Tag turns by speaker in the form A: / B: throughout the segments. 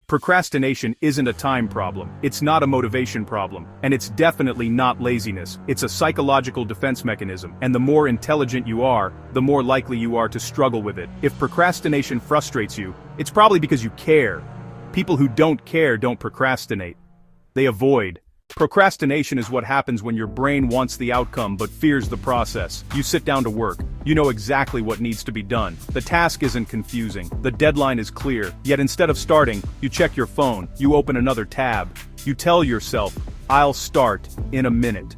A: Procrastination isn't a time problem, it's not a motivation problem, and it's definitely not laziness. It's a psychological defense mechanism, and the more intelligent you are, the more likely you are to struggle with it. If procrastination frustrates you, it's probably because you care. People who don't care don't procrastinate. They avoid. Procrastination is what happens when your brain wants the outcome but fears the process. You sit down to work. You know exactly what needs to be done. The task isn't confusing. The deadline is clear. Yet instead of starting, you check your phone. You open another tab. You tell yourself, I'll start in a minute.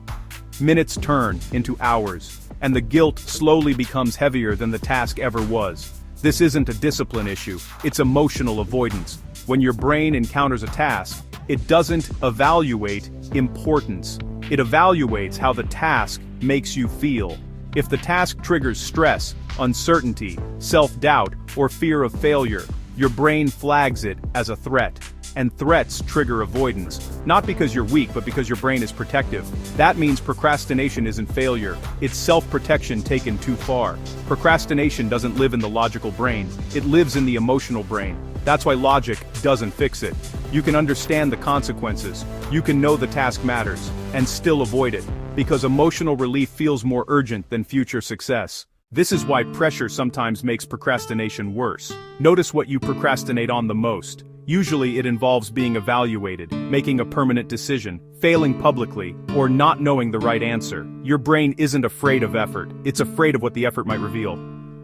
A: Minutes turn into hours, and the guilt slowly becomes heavier than the task ever was. This isn't a discipline issue. It's emotional avoidance. When your brain encounters a task, it doesn't evaluate importance. It evaluates how the task makes you feel. If the task triggers stress, uncertainty, self-doubt, or fear of failure, your brain flags it as a threat. And threats trigger avoidance, not because you're weak but because your brain is protective. That means procrastination isn't failure, it's self-protection taken too far. Procrastination doesn't live in the logical brain, it lives in the emotional brain. That's why logic doesn't fix it. You can understand the consequences, you can know the task matters, and still avoid it, because emotional relief feels more urgent than future success. This is why pressure sometimes makes procrastination worse. Notice what you procrastinate on the most. Usually it involves being evaluated, making a permanent decision, failing publicly, or not knowing the right answer. Your brain isn't afraid of effort, it's afraid of what the effort might reveal.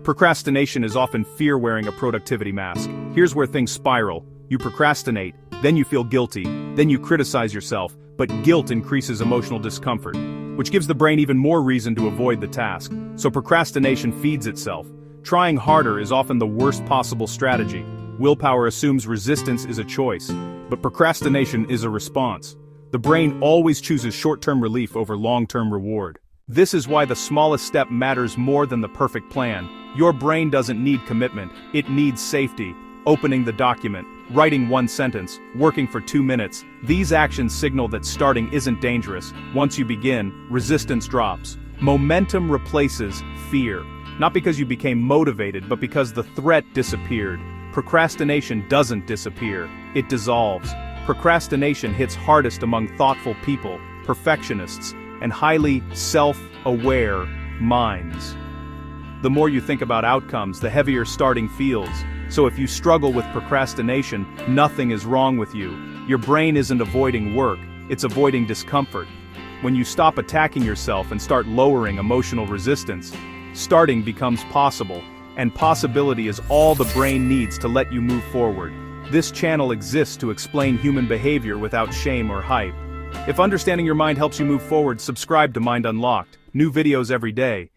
A: Procrastination is often fear wearing a productivity mask. Here's where things spiral. You procrastinate, then you feel guilty, then you criticize yourself, but guilt increases emotional discomfort, which gives the brain even more reason to avoid the task. So procrastination feeds itself. Trying harder is often the worst possible strategy. Willpower assumes resistance is a choice, but procrastination is a response. The brain always chooses short-term relief over long-term reward. This is why the smallest step matters more than the perfect plan. Your brain doesn't need commitment, it needs safety. Opening the document, writing one sentence, working for 2 minutes. These actions signal that starting isn't dangerous. Once you begin, resistance drops. Momentum replaces fear. Not because you became motivated, but because the threat disappeared. Procrastination doesn't disappear, it dissolves. Procrastination hits hardest among thoughtful people, perfectionists, and highly self-aware minds. The more you think about outcomes, the heavier starting feels. So if you struggle with procrastination, nothing is wrong with you. Your brain isn't avoiding work, it's avoiding discomfort. When you stop attacking yourself and start lowering emotional resistance, starting becomes possible, and possibility is all the brain needs to let you move forward. This channel exists to explain human behavior without shame or hype. If understanding your mind helps you move forward, subscribe to Mind Unlocked. New videos every day.